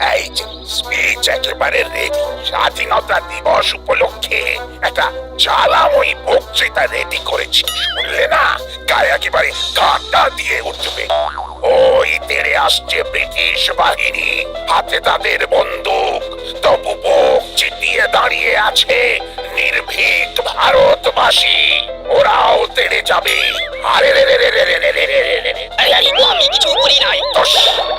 এই যে স্পিচ একেবারে রেডি। স্বাধীনতা দিবস উপলক্ষে একটা জ্বালাময়ী বক্তৃতা রেডি করেছি, শুনলে না গায়ে একেবারে কাঁটা দিয়ে উঠবে। ওই তেড়ে আসছে ব্রিটিশ বাহিনী, হাতে তাদের বন্দুক, তবু বুক চিতিয়ে দাঁড়িয়ে আছে নির্ভীক ভারতবাসী। ওরাও তেড়ে যাবে। আরে রে রে রে রে রে রে রে রে রে রে। আমি কিছু করি নাই।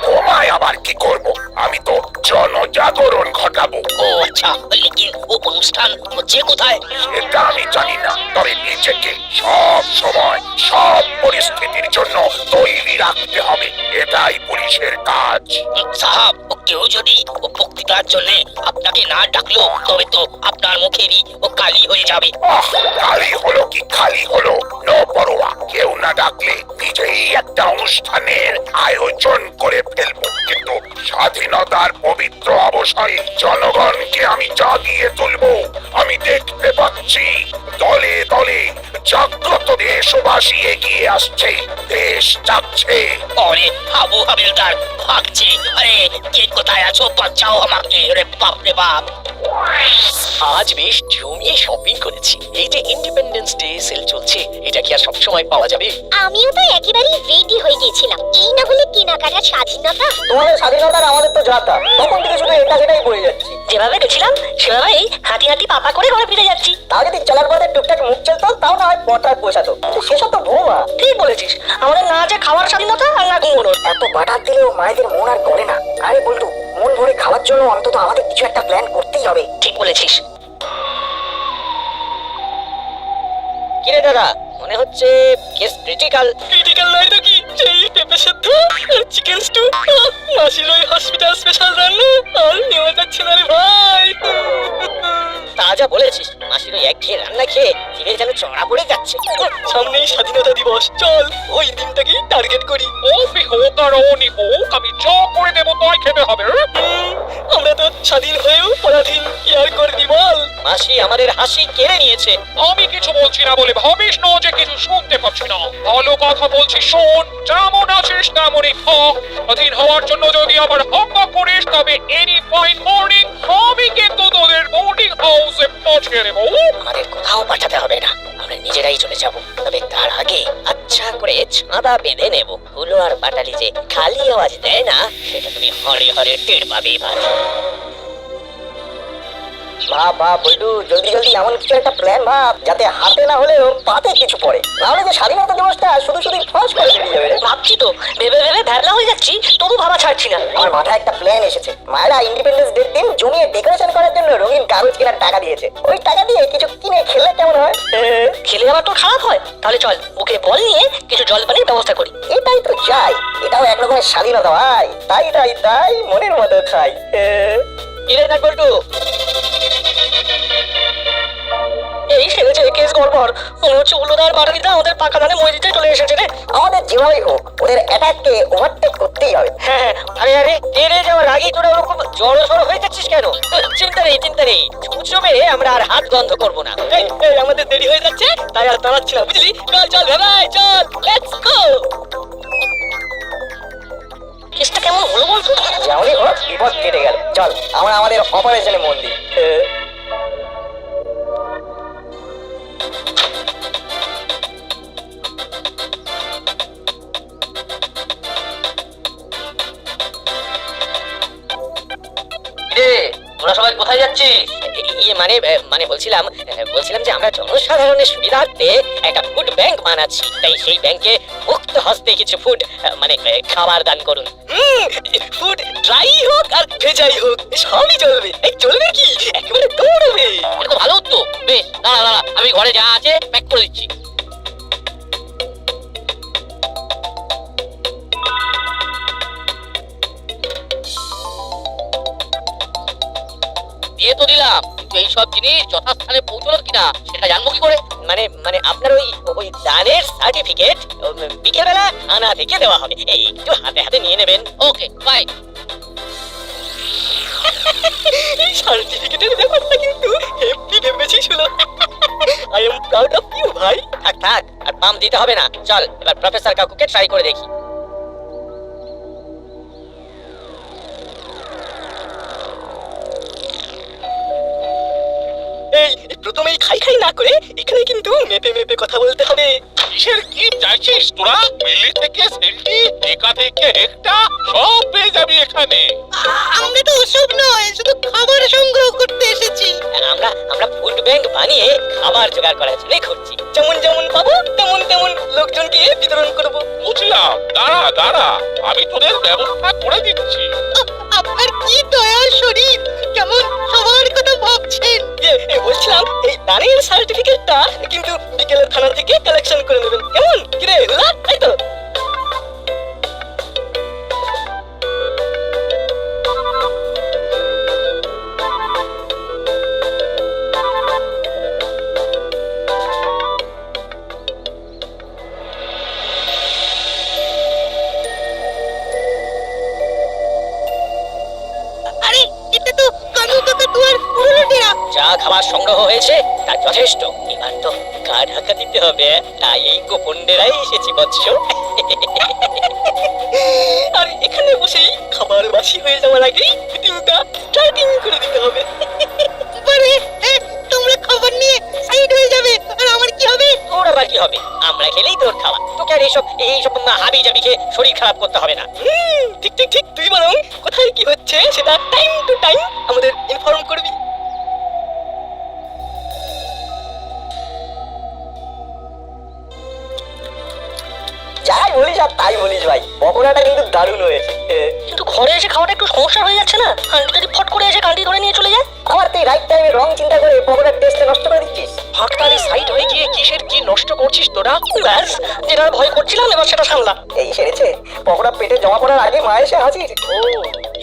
তোমায় আবার কি করব? আমি তো জনজাগরণ ঘটাবো। ও আচ্ছা, লেকিন ও অনুষ্ঠান হচ্ছে কোথায়? এটা আমি জানি না, তবে নিজেকে সব সময় সব পরিস্থিতির জন্য তৈরি রাখতে হবে। এটাই পুলিশের কাজ। সাহাব, কেউ যদি ও বক্তৃতার জন্য আপনাকে না ডাকলো তবে তো আপনার মুখেরই ও কালি হয়ে যাবে। খালি হলো কি খালি হলো, নো পরোয়া। কেউ না ডাকলে নিজেই একটা অনুষ্ঠানের আয়োজন করে ফেলবো। কিন্তু স্বাধীনতার পবিত্র অবসরে জনগণকে আমি জাগিয়ে তুলবো। আমি দেখতে পাচ্ছি দলে দলে জাগ্রত দেশবাসী এগিয়ে আসছে, দেশ যাচ্ছে। আরে হাবু হাবিলদার ভাগছে। আরে কে কোথায় আছো? বাঁচাও আমাকে। রে বাপ রে বাপ। আজ বেশ জমিয়ে শপিং করেছি। এই যে ইন্ডিপেন্ডেন্স ডে সেল চলছে, এটা কি আর সবসময় পাওয়া যাবে? আমিও তো একেবারেই রেডি হয়ে গিয়েছিলাম। এই না হলে কেনাকাটার স্বাধীনতা। তোমাদের স্বাধীনতার আমাদের তো যাতা, তখন থেকে শুধু এটা সেটাই করে যাচ্ছি। যেভাবে গেছিলাম সেভাবেই হাঁটি হাঁটি পাপা করে ঘরে ফিরে যাচ্ছি। তাও যদি চলার পথে টুকটাক মুখ চলতো তাও না হয় পটায় পৌঁছাতো, কিন্তু সেসব তো ভুয়া। ঠিক বলেছিস, আমাদের না যে খাওয়ার স্বাধীনতা আর না ঘুমোনোর। এত বাটার দিলেও মায়েদের মন আর করে না। আরে বলটু, মন ভরে খাওয়ার জন্য অন্তত আমাদের কিছু একটা প্ল্যান করতেই হবে। ঠিক বলেছিস। কিরে দাদা, মনে হচ্ছে কেস ক্রিটিক্যাল। ক্রিটিক্যাল নয় তো কি, সেই পেঁপে সেদ্ধ আর চিকেন স্টু, মাসির ওই হসপিটাল স্পেশাল রান্না আর নেওয়া যাচ্ছে না রে ভাই। তা যা বলেছিস, মাসির ওই একঘেয়ে রান্না খেয়ে জিভে যেন চড়া পড়ে যাচ্ছে। সামনেই স্বাধীনতা দিবস, চল ওই দিনটাকেই টার্গেট করি। হোক আর অনি হোক, আমি যা করে দেবো তাই খেতে হবে। আমরা তো স্বাধীন হয়েও পরাধীন, কি আর করবি বল? মাসি আমাদের হাসি কেড়ে নিয়েছে। আমি কিছু বলছি না বলে ভাবিস না যে কিছু শুনতে পাচ্ছি না। ভালো কথা বলছি, শোন। যেমন আছিস তেমনই থাক। স্বাধীন হওয়ার জন্য যদি আবার হাম্বা করিস তবে এনি ফাইন মর্নিং আমি কিন্তু তোদের বোর্ডিং হাউসে পৌঁছে দেবো। আমাদের কোথাও পাঠাতে হবে না, আমরা নিজেরাই চলে যাব। তবে তার আগে আচ্ছা করে ছাঁদা বেঁধে নেব। হুলো আর বাটালি যে খালি আওয়াজ দেয় না, সেটা তুমি হরে হরে টের পাবে এবার। ভাব ভাব বলটু, জলদি জলদি এমন কিছু একটা প্ল্যান ভাব যাতে হাতে না হলেও পাতে কিছু পড়ে। নাহলে যে স্বাধীনতা দিবসটা শুধু শুধু ফাঁস করে বেরিয়ে যাবে। ভাবছি তো, ভেবে ভেবে ভ্যাবলা হয়ে যাচ্ছি, তবু ভাবা ছাড়ছি না। আমার মাথায় একটা প্ল্যান এসেছে। মায়েরা ইন্ডিপেন্ডেন্স ডে দিন জমিয়ে ডেকোরেশন করার জন্য রঙিন কাগজ কেনার টাকা দিয়েছে। ওই টাকা দিয়ে কিছু কিনে খেলে কেমন হয়? খেলে আবার তোর খারাপ হয়? তাহলে চল ওকে বল নিয়ে কিছু জলপানির ব্যবস্থা করি। এটাই তো চাই, এটাও এক রকমের স্বাধীনতা ভাই। তাই তাই তাই মনের মতো খাই। কিরে না বলটু, এই সেরেছে কেস গড়বড়। মনে হচ্ছে উল্লোদার বাড়িটা আমাদের পাকা ধানে মই দিতে চলে এসেছে রে। আমাদের যেভাবেই হোক ওদের অ্যাটাককে ওভারটেক করতেই হবে। হ্যাঁ, আরে আরে তেরে যাওয়ার আগেই তোরা ওরকম জড়ো সড়ো হয়ে যাচ্ছিস কেন? চিন্তা নেই চিন্তা নেই, ছুটছবে আমরা আর হাত বন্ধ করবো না। এই আমাদের দেরি হয়ে যাচ্ছে, তাই আর দাঁড়াচ্ছি না, বুঝলি? চল চল ভাই চল, লেটস গো। কেসটা কেমন হলো বলতো? যেমনই হোক বিপদ কেটে গেল। চল আমরা আমাদের অপারেশনে মন দিই। তোরা সবাই কোথায় যাচ্ছিস? ইয়ে মানে মানে বলছিলাম যে আমরা জনসাধারণের সুবিধার্থে একটা ফুড ব্যাংক বানাচ্ছি। তাই সেই ব্যাংকে মুক্ত হস্তে কিছু ফুড মানে খাবার দান করুন। ফুড ড্রাই হোক আর ভেজাই হোক সবই চলবে। এই চলবে কি, একেবারে দৌড়বে। এটা তো ভালো উদ্যোগ। বেশ, দাঁড়া দাঁড়া, আমি ঘরে যা আছে প্যাক করে দিচ্ছি। দিয়ে তো দিলাম, কিন্তু এইসব জিনিস যথাস্থানে পৌঁছলো কিনা সেটা জানবো কি করে? মানে মানে আপনার ওই ওই দানের সার্টিফিকেট বিকেলবেলা থানা থেকে দেওয়া হবে, একটু হাতে হাতে নিয়ে নেবেন। Okay bye. এই সার্টিফিকেটের ব্যাপারটা কিন্তু হেভি ভেবেছিস হলো। I am proud of you ভাই। থাক থাক, আর পাম দিতে হবে না। চল এবার প্রফেসর কাকুকে ট্রাই করে দেখি। প্রথমেই খাই খাই না করে এখানে কিন্তু মেপে মেপে কথা বলতে হবে। কিসের কি চাইছিস তোরা? মিলি থেকে সেলটি, টিকা থেকে একটা, সব পেয়ে যাবি এখানে। আমরা তো ওসব নয়, শুধু খাবার সংগ্রহ করতে এসেছি। আমরা ফুড ব্যাংক বানিয়ে খাবার জোগাড় করার জন্য ঘুরছি। যেমন যেমন পাবো তেমন তেমন লোকজনকে বিতরণ করব। বুঝলাম, দাঁড়া দাঁড়া, আমি তোদের ব্যবস্থা করে দিচ্ছি। আপনার কি দয়ার শরীর, কেমন সবার কথা ভাবছেন। বলছিলাম এই দানের সার্টিফিকেটটা কিন্তু বিকেলের থানা থেকে কালেকশন করে নেবেন, কেমন? কিরে হুলা, তাই তো? আরে এটা তো কানু কাকা দুয়ার পুরনো ডেরা। যা খাবার সংগ্রহ হয়েছে তা যথেষ্ট। এবার তো গা ঢাকা দিতে হবে, তাই এই গোপন ডেরাই এসেছি বৎস। আর এখানে বসেই খাবার বাসি হয়ে যাওয়ার আগেই ফিটিংটা স্টার্টিং করে দিতে হবে। পরে তোমরা খাবার নিয়ে সাইড হয়ে যাবে, আর আমার কি হবে? তোর আবার কি হবে? আমরা খেলেই তোর খাওয়া। তোকে আর এইসব হাবি জাবি খেয়ে শরীর খারাপ করতে হবে না। ঠিক ঠিক ঠিক, তুই বরং কোথায় কি হচ্ছে সেটা টাইম টু টাইম আমাদের ইনফর্ম করবি। যাই বলিস আর তাই বলিস ভাই, পকোড়াটা কিন্তু দারুণ হয়েছে। কিন্তু ঘরে এসে খাওয়াটা একটু সমস্যা হয়ে যাচ্ছে না? আন্টি যদি ফট করে এসে কান্দি ধরে নিয়ে চলে যায়? আমার তুই রাইট টাইমে রং চিন্তা করে পকোড়ার টেস্টে নষ্ট করে দিচ্ছিস। ফাঁকতালি সাইড হয়ে গিয়ে কিসের কি নষ্ট করছিস তোরা? ব্যাস, যেটা ভয় করছিলাম এবার সেটা সামলা। এই সেরেছে, পকোড়া পেটে জমা পড়ার আগে মা এসে হাজির। ও,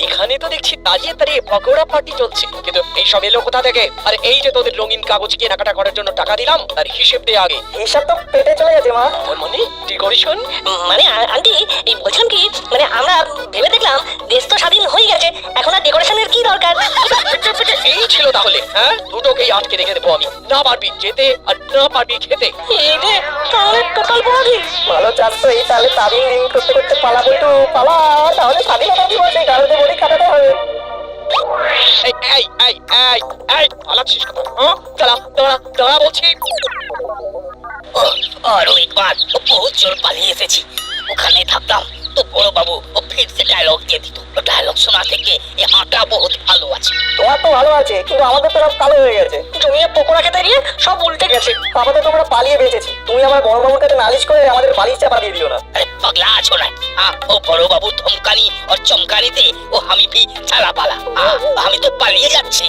এখানে তো দেখছি তাড়িয়ে তাড়িয়ে পকোড়া পার্টি চলছে। কিন্তু এই সব এলো কোথা থেকে? আর এই যে তোদের রঙিন কাগজ কেনাকাটা করার জন্য টাকা দিলাম, তার হিসেব দে আগে। হিসাব তো পেটে চলে গেছে মা। তোর মানে ডেকোরেশন? মানে আন্টি, এই বলছিলাম কি, মানে আমরা ভেবে দেখলাম দেশ তো স্বাধীন হয়ে গেছে, এখন আর ডেকোরেশনের কি দরকার? এই ছিল তাহলে, হ্যাঁ? দুটোকেই আটকে রেখে দেবো আমি। না পারবি যেতে আর না পারবি খেতে। এই রে, তাহলে টোটাল বড়ি। ভালো চাস তো, এই তাহলে তাবিন দিন করতে করতে পালা বলটু পালা, তাহলে স্বাধীনতা দিবসে গাড়িতে বড়ি কাটাতে হবে। এই এই এই এই এই পালাচ্ছিস কোথায়? হ্যাঁ, দাঁড়া দাঁড়া দাঁড়া বলছি। और एक बार बहुत जोर पालिए এসেছি, ওখানে থাকতাম তো বড় বাবু ও ফির সে ডায়লগ দিয়ে দিত। ডায়লগ শোনা থেকে এই হাঁটা বহুত ভালো আছে। তোমার তো ভালো আছে, কিন্তু আমাদের তো সব কালো হয়ে গেছে। জমিয়ে পকোড়া খেতে গিয়ে সব উল্টে গেছে। আমাদের তোমরা পালিয়ে বেঁচেছি। তুমি আমার বড় বাবুর কাছে নালিশ করে আমাদের বালিশ চাপা দিয়ে দিও না। अरे पगला আছো না? ও বড় বাবু ধমকানি আর চমকানিতে ও আমি ভি ছাড়া পালা। আমি তো পালিয়ে যাচ্ছি।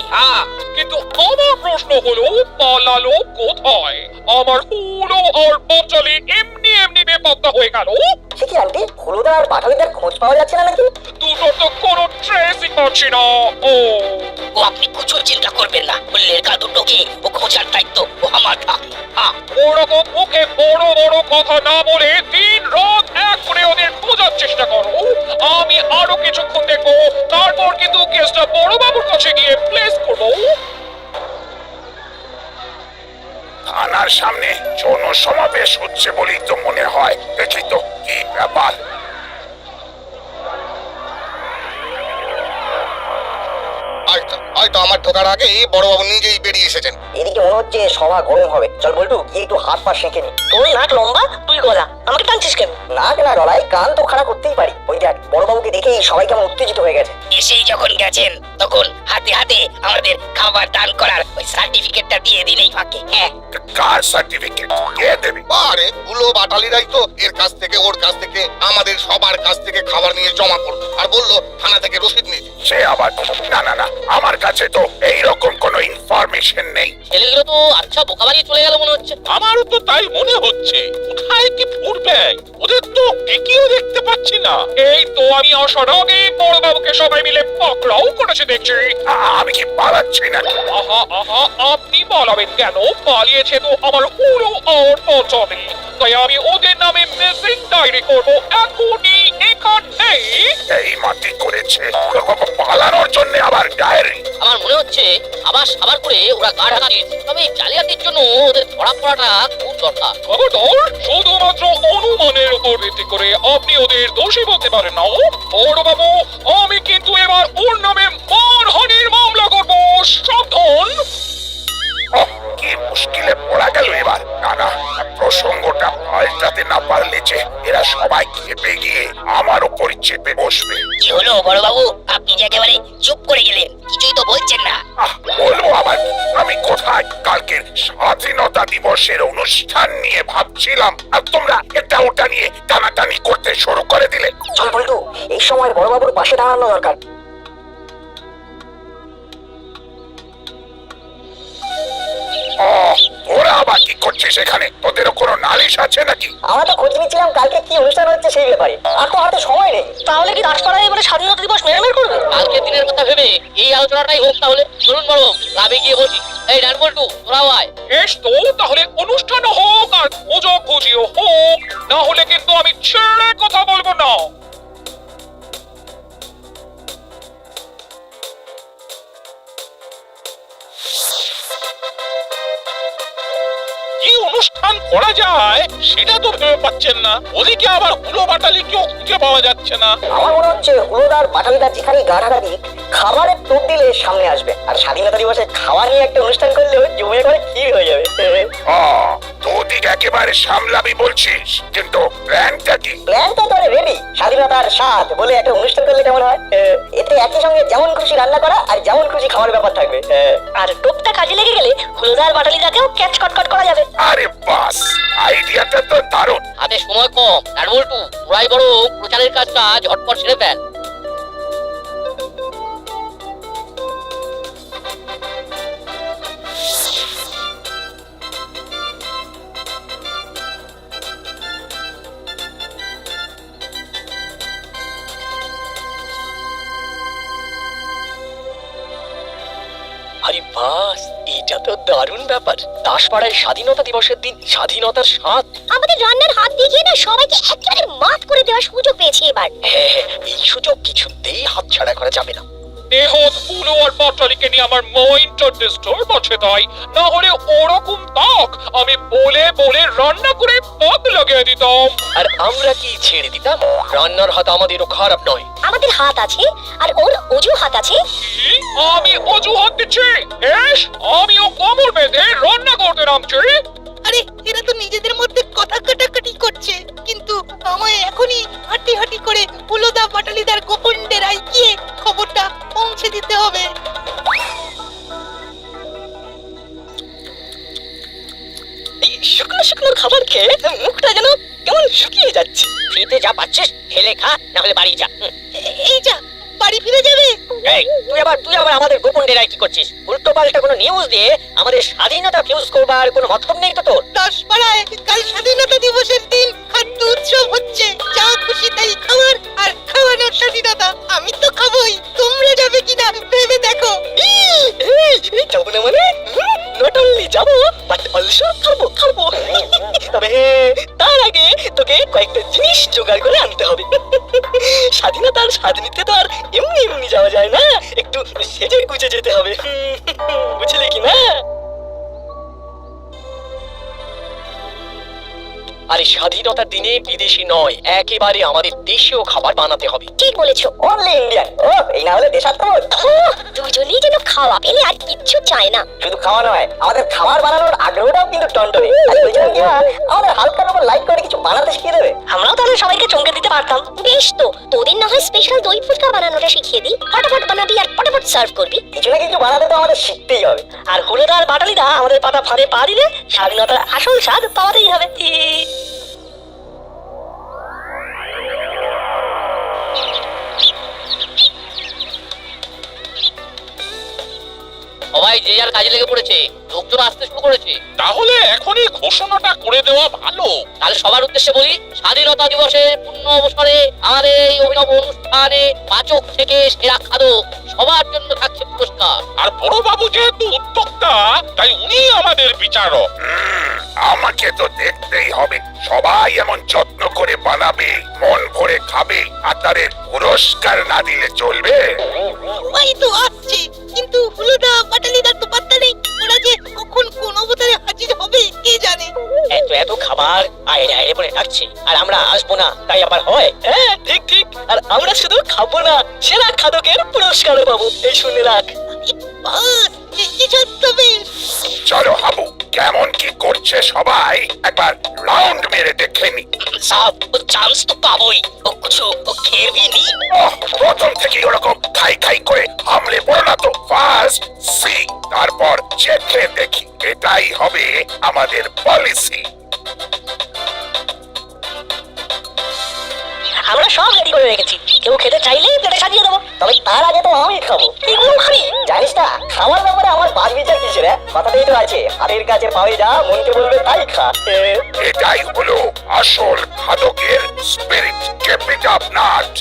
কিন্তু আমার প্রশ্ন হলো, পালালো কোথায়? আমার হুলো আর পচলি এমনি এমনি বেপত্তা হয়ে গেল। সে কি আন্টি, হলুদা আর পাঠালিদার খোঁজ পাওয়া যাচ্ছে না নাকি? দুটোর তো কোনো ট্রেসই পাচ্ছি না। ও ও আপনি কিছু চিন্তা করবেন না, উল্লের কা দুটোকে ও খোঁজার দায়িত্ব ও আমার থাক। ওরকম মুখে বড় বড় কথা না বলে দিন রাত এক করে ওদের খোঁজার চেষ্টা করো। আমি আরো কিছুক্ষণ দেখবো, তারপর কিন্তু কেসটা বড় বাবুর কাছে গিয়ে প্লেস করবো। থানার সামনে জনসমাবেশ হচ্ছে বলেই তো মনে হয়। দেখি তো কি ব্যাপার। হয়তো আমার ঢোকার আগেই বড়বাবু নিজেই বেরিয়ে এসেছেন। এদিকে মনে হচ্ছে সভা গরম হবে। চল বলটু, গিয়ে একটু হাত পা সেঁকে নি। তোর নাক লম্বা, তুই গলা, আমাকে টানছিস কেন? নাক না গলায় কান তো খাড়া করতেই পারি। ওই দেখ, বড়বাবুকে দেখেই সবাই কেমন উত্তেজিত হয়ে গেছে। এসেই যখন গেছেন তখন হাতে হাতে আমাদের খাবার দান করার ওই সার্টিফিকেটটা দিয়ে দিলেই ফাঁকে। হ্যাঁ, কার সার্টিফিকেট কে দেবে? আরে উলো বাটালিরাই তো এর কাছ থেকে ওর কাছ থেকে আমাদের সবার কাছ থেকে খাবার নিয়ে জমা করলো আর বললো থানা থেকে রসিদ নিতে। সে আবার না না না, আমার কাছে তো এইরকম কোনো ইনফরমেশন নেই। ছেলেগুলো তো আচ্ছা বোকা বানিয়ে চলে গেল মনে হচ্ছে। আমারও তো তাই মনে হচ্ছে। কোথায় কি ফুটবে? ওদের তো টিকিও দেখতে পাচ্ছি না। এই তো আমি আসার আগে বড় বাবুকে সবাই মিলে পকড়াও করেছে দেখছি। আমি কি পালাচ্ছি না? আহা আহা, আপনি পালাবেন কেন? পালিয়েছে তো আমার হুড়ো আর পচমি। তাই আমি ওদের নামে মিসিং ডায়েরি করবো এখনই এখানেই। এই মাটি করেছে পালানোর জন্য আবার ডায়েরি। আমার মনে হচ্ছে আবার করে ওরা গা ঢাকা দিয়েছে। তবে এই জালিয়াতির জন্য ওদের ধরা পড়াটা খুব দরকার। খবরদার, শুধুমাত্র অনুমানের উপর ভিত্তি করে আপনি ওদের দোষী বলতে পারেন না। বড় বাবু, আমি কিন্তু এবার ওর নামে মানহানির মামলা করবো। সাবধান। কি গেল এবার। না না, প্রসঙ্গটা পাল্টাতে না পারলে যে এরা সবাই খেপে গিয়ে আমার উপরই চেপে বসবে। কি হলো বড় বাবু, আপনি যে একেবারে চুপ করে গেলেন, কিছুই তো বলছেন না। বলবো আবার কি? আমি কোথায় কালকের স্বাধীনতা দিবসের অনুষ্ঠান নিয়ে ভাবছিলাম, আর তোমরা এটা ওটা নিয়ে টানাটানি করতে শুরু করে দিলে। চল বল্টু, এই সময় বড়বাবুর পাশে দাঁড়ানো দরকার। ওরা আবার কি করছিস এখানে? তোদেরও কোনো নালিশ আছে নাকি? আমরা তো খোঁজ নিচ্ছিলাম কালকে কি অনুষ্ঠান হচ্ছে সেই ব্যাপারে, আর তো হাতে সময় নেই। তাহলে কি দাসপাড়ায় এবারে স্বাধীনতা দিবস মেরামের করবে? কালকের দিনের কথা ভেবে এই আলোচনাটাই হোক তাহলে। চলুন বড়, ক্লাবে গিয়ে বসি। এই ডানবল্টু, তোরাও আয়। বেশ, তো তাহলে অনুষ্ঠান হোক আর খোঁজাখুঁজিও হোক, না হলে কিন্তু আমি ছেড়ে কথা বলবো না। কি অনুষ্ঠান করা যায় সেটা তো ভেবে পাচ্ছেন না। ওদিকে আবার হুলো বাটালি কেউ খুঁজে পাওয়া যাচ্ছে না। আমার মনে হচ্ছে হুলোদার বাটালিদার যেখানে গা ঢাকা দিক, খাবারের টোপ দিলে সামনে আসবে। আর স্বাধীনতা দিবসে খাওয়া নিয়ে একটা অনুষ্ঠান করলেও জমে করে ক্ষীর হয়ে যাবে। তোদিক একেবারে সামলাবি বলছিস, কিন্তু প্ল্যানটা কি? প্ল্যানটা তো রেডি। স্বাধীনতার স্বাদ বলে একটা অনুষ্ঠান করলে কেমন হয়? এতে একই সঙ্গে যেমন খুশি রান্না করা আর যেমন খুশি খাওয়ার ব্যাপার থাকবে। আর টোপটা কাজে লেগে গেলে হুলোদার বাটালিদাকেও ক্যাচ কটকট করা যাবে। আরে বাস, আইডিয়াটা তো দারুণ। হাতে সময় কম, ডানবল্টু তোরাই বড় প্রচারের কাজটা ঝটপট সেরে ফেল। আরে বাস, এটা তো দারুণ ব্যাপার। দাসপাড়ায় স্বাধীনতা দিবসের দিন স্বাধীনতার স্বাদ। আমাদের রান্নার হাত দেখিয়ে না সবাইকে একেবারে মাত করে দেওয়ার সুযোগ পেয়েছি এবার। হ্যাঁ, এই সুযোগ কিছুতেই হাতছাড়া করা যাবে না। দেহ হুলো আর বাটালিকে নিয়ে আমার মাইন্ডটা ডিস্টার্ব আছে, তাই না হলে ওরকম তাক আমি বলে বলে রান্না করে পদ লাগিয়ে দিতাম। আর আমরা কি ছেড়ে দিতাম? রান্নার হাত আমাদেরও খারাপ নয়। আমাদের হাত আছে আর ওর অজু হাত আছে। কি? আমি অজুহাত দিচ্ছি? বেশ, আমিও কোমর বেঁধে রান্না করতে নামছি। আরে এরা তো নিজেদের মধ্যে কথা কাটাকাটি করছে, কিন্তু আমায় এখনই হাঁটি হাঁটি করে হুলোদা বাটালিদার গোপন ডেরায় গিয়ে খবরটা পৌঁছে দিতে হবে। এই শুকনো শুকনো খাবার খেয়ে মুখটা যেন কেমন শুকিয়ে যাচ্ছে। ফ্রিতে যা পাচ্ছিস খেলে খা, না হলে বাড়ি যা। এই যা, বাড়ি ফিরে যাবে। এই তুই আবার আমাদের গোপন ডেরায় কি করছিস? উল্টো পাল্টা কোনো নিউজ দিয়ে আমাদের স্বাধীনতা ফিউজ করবার কোনো মতলব নেই তো তোর? দাসপাড়ায় কাল স্বাধীনতা দিবসের দিন খাদ্য উৎসব হচ্ছে। যা খুশি তাই খাবার আর খাওয়ানোর স্বাধীনতা। আমি তো খাবোই, তোমরা যাবে কিনা ভেবে দেখো। যাবো না মানে? নট অনলি যাবো, বাট অলসো খাবো খাবো। তবে তার আগে তোকে কয়েকটা জিনিস জোগাড় করে আনতে হবে। স্বাধীনতার স্বাদ নিতে তো আর এমনি এমনি যাওয়া যায় না, একটু সেজে গুজে যেতে হবে। বুঝলে কি না? আরে স্বাধীনতার দিনে বিদেশি নয়, একেবারে আমাদের দেশীয় খাবার বানাতে হবে। ঠিক বলেছো। Only Indian. ও, এই না হলে দেশাত্মবোধ। দুজনেই যেন খাওয়া পেলে আর কিচ্ছু চায় না। শুধু খাওয়া নয়, আমাদের খাবার বানানোর আগ্রহটাও কিন্তু টনটনে। বলছিলাম কি মা, আমাদের হালকার উপর লাইক করে কিছু বানাতে শিখিয়ে দেবে? আমরাও তাহলে সবাইকে চমকে দিতে পারতাম। বেশ, তো তোদের না হয় স্পেশাল দই ফুচকা বানানোটা শিখিয়ে দিই। ফটাফট বানাবি আর ফটাফট সার্ভ করবি। কিছু না কিছু বানাতে তো আমাদের শিখতেই হবে। আর হুলোদা আর বাটালিদা আমাদের পাতা ফাঁদে পা দিলে স্বাধীনতার আসল স্বাদ পাওয়াতেই হবে। সবাই যে যার কাজে লেগে পড়েছে, লোকজন আসতে শুরু করেছে। তাহলে এখনই ঘোষণাটা করে দেওয়া ভালো। তাহলে সবার উদ্দেশ্যে বলি, স্বাধীনতা দিবসের পূর্ণ অবসরে আমাদের এই অভিনব অনুষ্ঠানে পাচক থেকে সেরা খাদক সবার জন্য থাকছে পুরস্কার। আর বড় বাবু যেহেতু উদ্যোক্তা, তাই উনি আমাদের বিচারক। আমাকে তো দেখতেই হবে। সবাই এমন যত্ন করে বানাবে, মন ভরে খাবে, আর তাদের পুরস্কার না দিলে চলবে? সবাই তো আসছে, কিন্তু হুলোদা বাটালিদার তো পাত্তা নেই। ওরা যে কখন কোন অবতারে হাজির হবে কে জানে। এত খাবার আইরে আইরে বলে রাখছে, আর আমরা আসবো না তাই আবার হয়? হ্যাঁ, ঠিক ঠিক। আর আমরা শুধু খাবো না, সেরা খাদকের পুরস্কারও পাবো। এই শুনে রাখ। বাস, কি ছদ্মবেশ। চলো হাবু, কেমন কি করতে সে সবাই একবার রাউন্ড মেরে দেখে নি। সাহব ও চান্স তো পাবোই, ও কিছু ও খেয়ে নি। প্রথম থেকে ওরকম খাই খাই করে হামলে পড়ো না তো। ফার্স্ট সি, তারপর চেখে দেখি। এটাই হবে আমাদের পলিসি। আমরা সব রেডি করে রেখেছি, কেউ খেতে চাইলেই প্লেটে সাজিয়ে দেবো। তবে তার আগে তো আমি খাবো। এগুলো খাবি? জানিস না, খাওয়ার ব্যাপারে আমার বাদ বিচার কিসের? কথাতেই তো আছে, হাতের কাছে পাওয়া যা মনকে বলবে তাই খা। এটাই হলো আসল খাদকের spirit. Keep it up nut.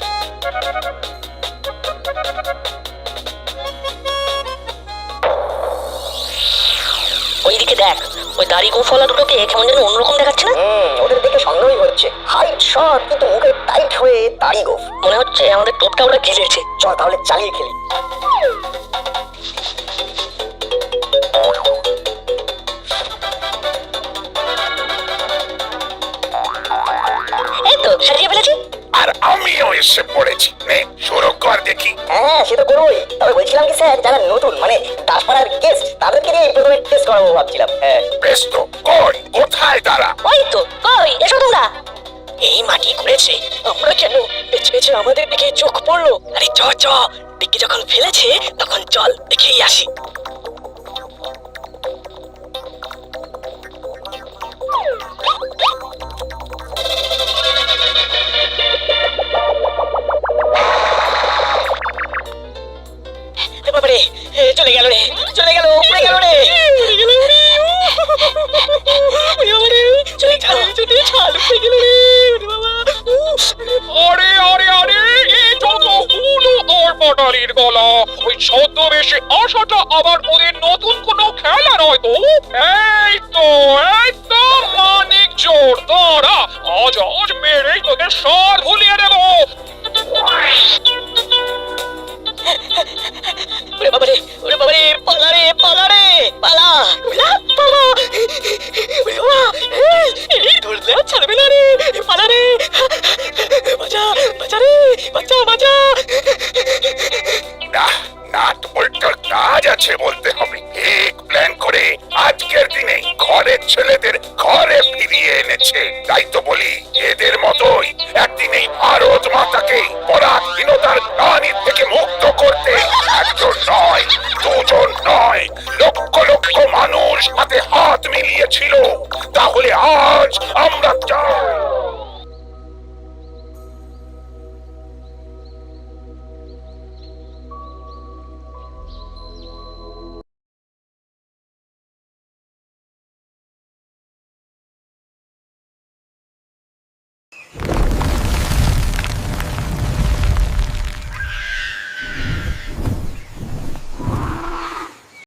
ওইদিকে দেখ, ওই দাড়ি গোফলা দুটোকে কেমন যেন অন্যরকম দেখাচ্ছে না? ওদের দেখে সন্দেহই হচ্ছে। হাইট শর্ট কিন্তু মুখে টাইট হয়ে দাড়ি গোফ। মনে হচ্ছে আমাদের টোপটা ওরা গিলেছে। চল তাহলে চালিয়ে খেলি। এই তো সাজিয়ে ফেলেছি। আর আমিও এসে পড়েছি। নে শুরু কর দেখি। হ্যাঁ সে তো করবোই, তবে বলছিলাম কি স্যার, যারা নতুন মানে দাসপাড়ার গেস্ট তাদেরকে দিয়ে প্রথমে টেস্ট করাবো ভাবছিলাম। হ্যাঁ বেশ তো, কই কোথায় তারা? ওই তো, কই এসো তোমরা। এই মাটি করেছে, আমরা কেন পেছে পেছে আমাদের দিকে চোখ পড়লো। আরে চ চ, দিকে যখন ফেলেছে তখন চল দেখেই আসি। বাবারে, চলে গেল রে, চলে গেল, উড়ে গেল রে, উড়ে গেল রে, বাবারে, চলে গেল, চলে ছাল উঠে গেল রে, বাবা। আরে আরে আরে, এই যতগুলো ওর পাটালির গলা, ওই ছদ্মবেশে আসাটা আবার ওদের নতুন কোনো খেলা নয় তো। এই তো মানিক জোর, দাঁড়া, আজ মেরেই তোদের সব ভুলিয়ে দেবো। ওরে বাবারে, ওরে বাবারে, পালা রে, পালা রে, পালা, উলা, পালা, ওরে বাবা, এই ধরলে আর ছাড়বে না রে, পালা রে, বাঁচা, বাঁচা রে, বাঁচা, বাঁচা। না, নাট বল্টুর কাজ আছে বলতে হবে। ঠিক প্ল্যান করে আজকের দিনে ঘরের ছেলেদের ঘরে ফিরিয়ে এনেছে। তাই তো বলি, এদের মতোই একদিন এই ভারত মাতাকে